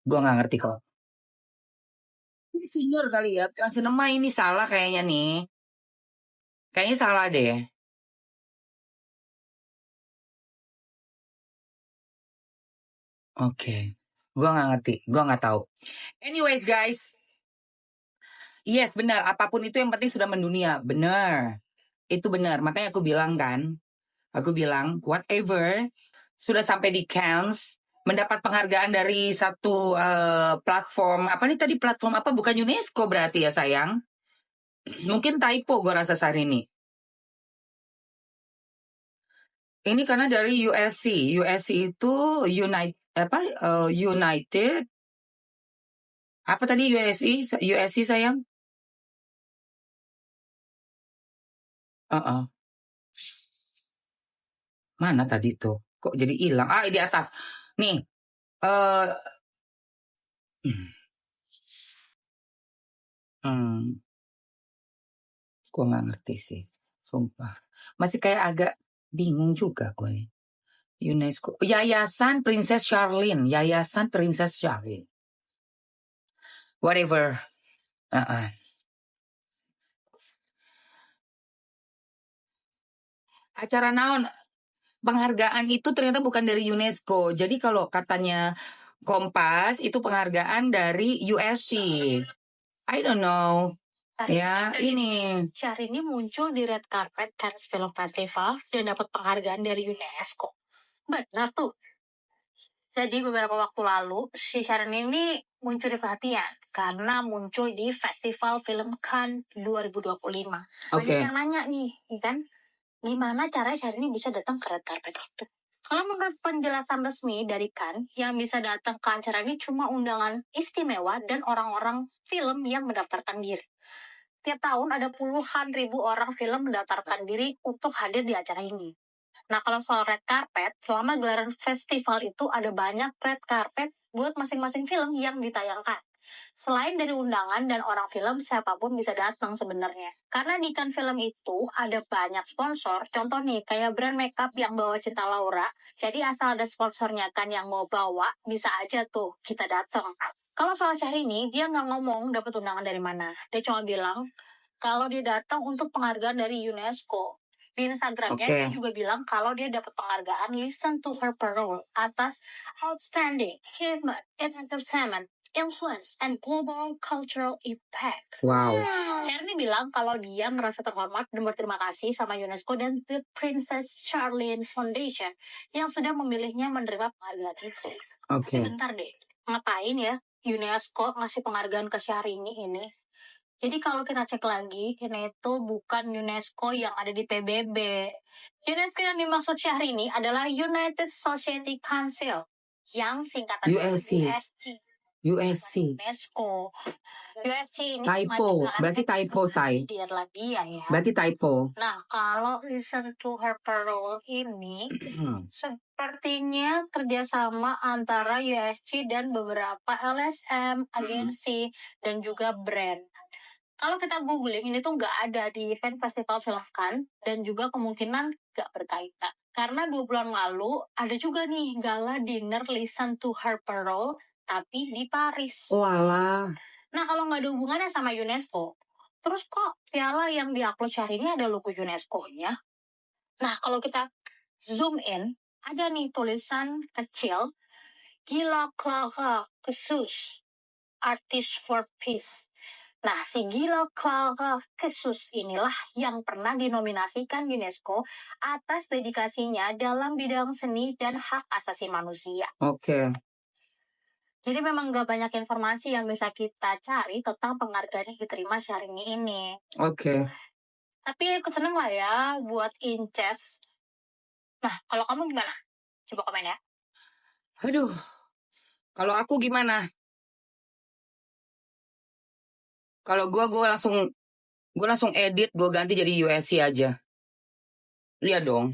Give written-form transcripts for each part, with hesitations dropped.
Gue nggak ngerti kok. Ini singer kali ya, bukan sinema ini salah kayaknya nih. Kayaknya salah deh. Oke, gue nggak ngerti, gue nggak tahu. Anyways guys, yes benar, apapun itu yang penting sudah mendunia, benar. Itu benar, makanya aku bilang kan, whatever sudah sampai di Cannes, mendapat penghargaan dari satu platform, apa nih tadi platform apa? Bukan UNESCO berarti ya sayang? Mungkin typo gue rasa sehari ini. Ini karena dari USC. USC itu United apa tadi USC sayang? Uh-uh. Mana tadi tuh? Kok jadi hilang? Ah, di atas. Nih, eh hmm, gue nggak ngerti sih, sumpah. Masih kayak agak bingung juga gue nih. UNESCO, Yayasan Princess Charlene, whatever. Uh-uh. Acara naon? Penghargaan itu ternyata bukan dari UNESCO. Jadi kalau katanya Kompas itu penghargaan dari USC. I don't know. Ya, ini Syahrini muncul di red carpet Cannes Film Festival dan dapat penghargaan dari UNESCO. Benar tuh. Jadi beberapa waktu lalu, si Syahrini ini muncul di perhatian karena muncul di Festival Film Cannes 2025. Banyak yang nanya nih, kan? Gimana cara Syahrini bisa datang ke red carpet itu? Kalau menurut penjelasan resmi dari Cannes, yang bisa datang ke acara ini cuma undangan istimewa dan orang-orang film yang mendaftarkan diri. Tiap tahun ada puluhan ribu orang film mendaftarkan diri untuk hadir di acara ini. Nah, kalau soal red carpet, selama gelaran festival itu ada banyak red carpet buat masing-masing film yang ditayangkan. Selain dari undangan dan orang film, siapapun bisa datang sebenarnya. Karena di Cannes Film itu ada banyak sponsor. Contoh nih, kayak brand makeup yang bawa Cinta Laura. Jadi asal ada sponsornya kan yang mau bawa, bisa aja tuh kita datang. Kalau soal Syahrini, dia nggak ngomong dapat undangan dari mana. Dia cuma bilang kalau dia datang untuk penghargaan dari UNESCO. Di Instagramnya dia juga bilang kalau dia dapat penghargaan Listen to Her Parole atas Outstanding Achievement in Entertainment, Influence, and Global Cultural Impact. Wow. Syahrini bilang kalau dia merasa terhormat dan berterima kasih sama UNESCO dan The Princess Charlene Foundation yang sudah memilihnya menerima penghargaan itu. Sebentar deh, ngapain ya UNESCO ngasih penghargaan ke Syahrini ini? Jadi kalau kita cek lagi, ini itu bukan UNESCO yang ada di PBB. UNESCO yang dimaksud Syahrini adalah United Society Council, yang singkatan USC. USC. UNESCO. USC ini typo, berarti typo say. Di Irlandia ya. Berarti typo. Nah, kalau Listen to Her Parole ini sepertinya kerjasama antara USC dan beberapa LSM, agensi, dan juga brand. Kalau kita googling, ini tuh nggak ada di event festival film Cannes dan juga kemungkinan nggak berkaitan. Karena 2 bulan lalu ada juga nih gala dinner Listen to Her Parole, tapi di Paris. Walah. Nah, kalau nggak ada hubungannya sama UNESCO, terus kok piala yang di-upload Syahrini ada logo UNESCO-nya? Nah, kalau kita zoom in, ada nih tulisan kecil, Gila Clara Kesus, Artist for Peace. Nah, si Gila Clara Kesus inilah yang pernah dinominasikan UNESCO atas dedikasinya dalam bidang seni dan hak asasi manusia. Oke. Jadi memang gak banyak informasi yang bisa kita cari tentang penghargaan yang diterima Syahrini ini. Oke. Tapi aku seneng lah ya buat Inces. Nah, kalau kamu gimana? Coba komen ya. Aduh. Kalau aku gimana? Kalau gue langsung edit, gue ganti jadi USC aja. Lihat dong.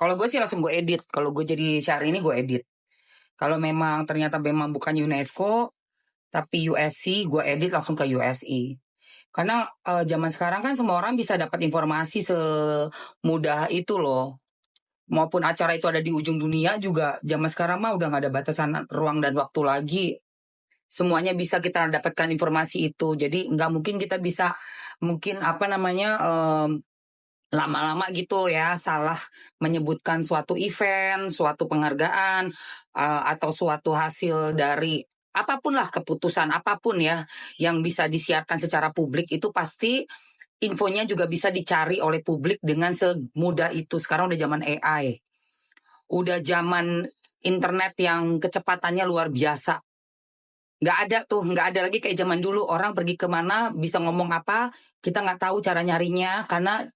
Kalau gue sih langsung gue edit. Kalau gue jadi Syahrini gue edit. Kalau memang ternyata memang bukan UNESCO, tapi USC, gue edit langsung ke USC. Karena zaman sekarang kan semua orang bisa dapat informasi semudah itu loh. Maupun acara itu ada di ujung dunia juga, zaman sekarang mah udah gak ada batasan ruang dan waktu lagi. Semuanya bisa kita dapatkan informasi itu. Jadi nggak mungkin kita bisa lama-lama gitu ya salah menyebutkan suatu event, suatu penghargaan atau suatu hasil dari apapun lah, keputusan apapun ya yang bisa disiarkan secara publik, itu pasti infonya juga bisa dicari oleh publik dengan semudah itu. Sekarang udah zaman AI. Udah zaman internet yang kecepatannya luar biasa. Nggak ada lagi kayak zaman dulu. Orang pergi kemana, bisa ngomong apa, kita nggak tahu cara nyarinya, karena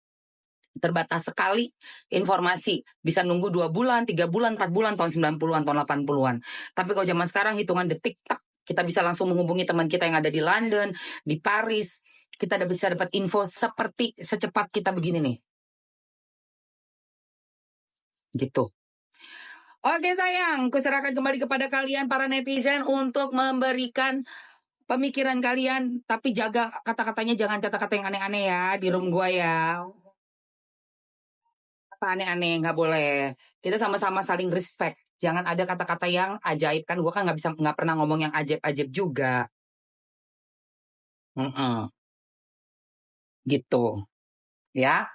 terbatas sekali informasi. Bisa nunggu 2 bulan, 3 bulan, 4 bulan, tahun 90-an, tahun 80-an. Tapi kalau zaman sekarang hitungan detik, tak, kita bisa langsung menghubungi teman kita yang ada di London, di Paris. Kita udah bisa dapat info seperti secepat kita begini nih. Gitu. Oke sayang, kuserahkan kembali kepada kalian para netizen untuk memberikan pemikiran kalian. Tapi jaga kata-katanya, jangan kata-kata yang aneh-aneh ya di room gua ya. Apa aneh-aneh, nggak boleh. Kita sama-sama saling respect. Jangan ada kata-kata yang ajaib, kan gua kan nggak pernah ngomong yang ajaib-ajaib juga. Gitu ya.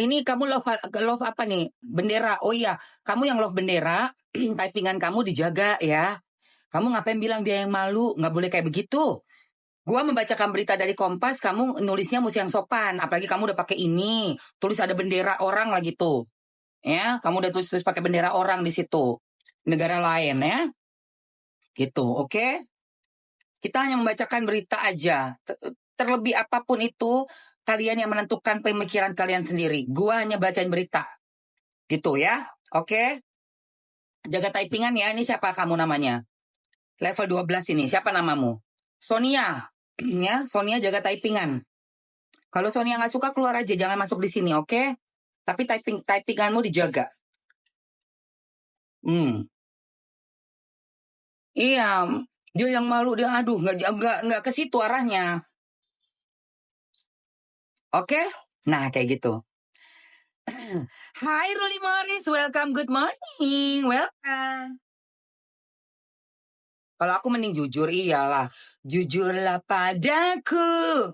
Ini kamu love apa nih? Bendera. Oh iya, kamu yang love bendera, typingan kamu dijaga ya. Kamu ngapain bilang dia yang malu? Nggak boleh kayak begitu. Gua membacakan berita dari Kompas, kamu nulisnya mesti yang sopan. Apalagi kamu udah pakai ini, tulis ada bendera orang lagi tuh. Ya, kamu udah tulis pakai bendera orang di situ. Negara lain ya. Gitu, oke? Kita hanya membacakan berita aja. Terlebih apapun itu, kalian yang menentukan pemikiran kalian sendiri. Gua hanya bacain berita. Gitu ya. Oke? Jaga typingan ya. Ini siapa kamu namanya? Level 12 ini. Siapa namamu? Sonia. Ya, Sonia jaga typingan. Kalau Sonia nggak suka, keluar aja. Jangan masuk di sini, oke? Tapi typinganmu dijaga. Iya, dia yang malu, dia aduh nggak ke situ arahnya. Oke? Nah, kayak gitu. Hai Ruli Morris, welcome, good morning, welcome. Kalau aku mending jujur, iyalah. Jujurlah padaku,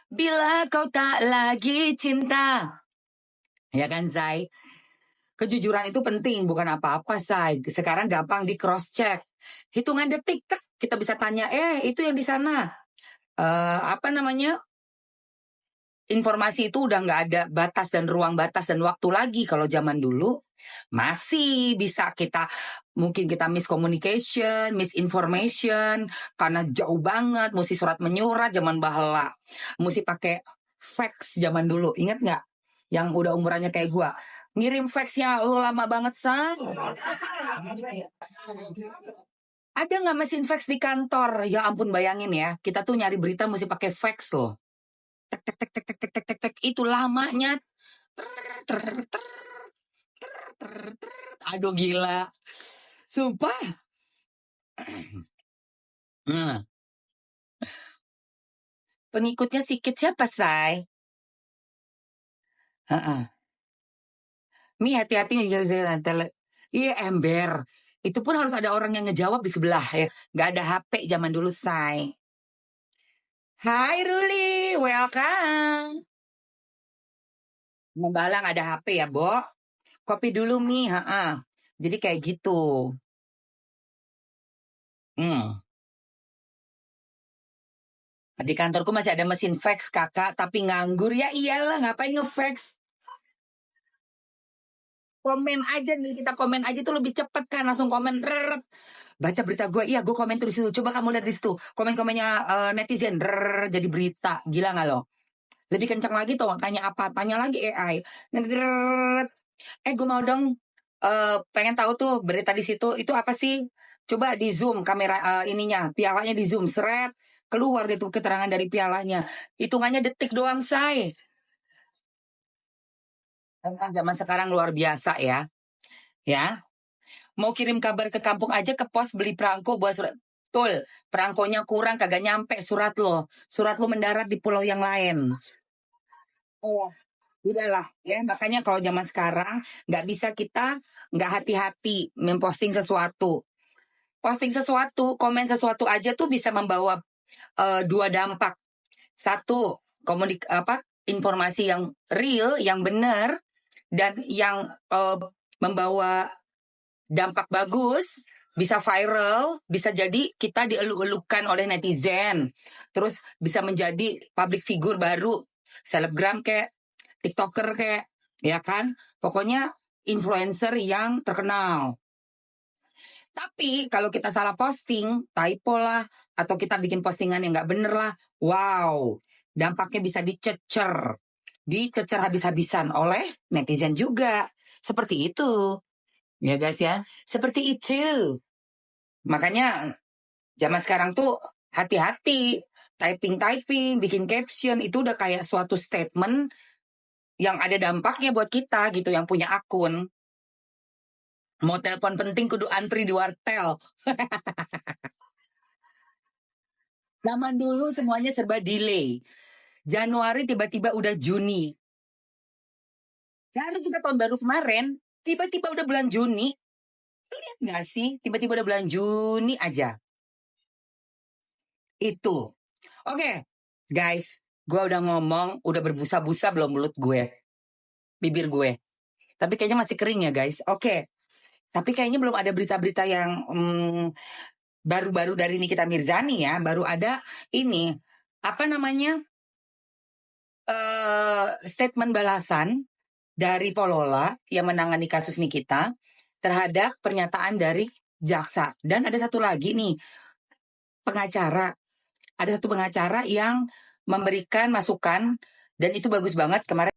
bila kau tak lagi cinta. Ya kan, Zai? Kejujuran itu penting, bukan apa-apa, Zai. Sekarang gampang di cross check. Hitungan detik, kita bisa tanya, itu yang di sana. Apa namanya? Informasi itu udah nggak ada batas dan ruang batas dan waktu lagi. Kalau zaman dulu masih bisa mungkin kita miscommunication, misinformation, karena jauh banget, mesti surat menyurat zaman bahela, mesti pakai fax zaman dulu. Ingat nggak? Yang udah umurannya kayak gua, ngirim faxnya lama banget san. Ada nggak mesin fax di kantor? Ya ampun, bayangin ya, kita tuh nyari berita mesti pakai fax loh. Tek tek tek tek tek tek tek tek tek, itu lamanya. Aduh gila. Sumpah. Pengikutnya sikit siapa, Say? Mi hati-hati. Iya, ember. Itu pun harus ada orang yang ngejawab di sebelah ya. Gak ada HP zaman dulu, Say. Hai Ruli, welcome. Membalang ada HP ya, Bo? Kopi dulu, Mi. Jadi kayak gitu. Di kantorku masih ada mesin fax, kakak, tapi nganggur. Ya iyalah, ngapain ngefax? Komen aja nih, kita komen aja tuh lebih cepet kan, langsung komen. Baca berita gue, iya gue komen tuh di situ. Coba kamu lihat di situ, komen-komennya netizen, jadi berita. Gila nggak lo? Lebih kencang lagi tuh, tanya apa? Tanya lagi AI. Gue mau dong, pengen tahu tuh berita di situ, itu apa sih? Coba di zoom kamera ininya, pialanya di zoom, seret. Keluar gitu keterangan dari pialanya. Hitungannya detik doang, say. Memang zaman sekarang luar biasa ya. Ya. Mau kirim kabar ke kampung aja ke pos beli perangko buat surat. Betul, perangkonya kurang kagak nyampe surat lo. Surat lo mendarat di pulau yang lain. Oh, udahlah ya. Makanya kalau zaman sekarang nggak bisa kita nggak hati-hati memposting sesuatu. posting sesuatu, komen sesuatu aja tuh bisa membawa dua dampak. Satu, informasi yang real, yang benar, dan yang membawa dampak bagus, bisa viral, bisa jadi kita dieluk-elukan oleh netizen, terus bisa menjadi public figure baru, selebgram kayak TikToker kayak, ya kan? Pokoknya influencer yang terkenal. Tapi kalau kita salah posting, typo lah, atau kita bikin postingan yang nggak bener lah, wow, dampaknya bisa dicecer habis-habisan oleh netizen juga. Seperti itu. Ya guys ya, seperti itu. Makanya zaman sekarang tuh hati-hati. Typing, bikin caption, itu udah kayak suatu statement yang ada dampaknya buat kita gitu, yang punya akun. Mau telepon penting kudu antri di wartel. Zaman dulu semuanya serba delay. Januari tiba-tiba udah Juni. Lalu kita tahun baru kemarin, tiba-tiba udah bulan Juni. Lihat nggak sih? Tiba-tiba udah bulan Juni aja. Itu. Oke, guys. Gue udah ngomong, udah berbusa-busa belum mulut gue? Bibir gue. Tapi kayaknya masih kering ya guys. Oke. Tapi kayaknya belum ada berita-berita yang baru-baru dari Nikita Mirzani ya. Baru ada ini, apa namanya, statement balasan dari Polola yang menangani kasus Nikita terhadap pernyataan dari jaksa. Dan ada satu lagi nih, pengacara. Ada satu pengacara yang memberikan masukan, dan itu bagus banget kemarin.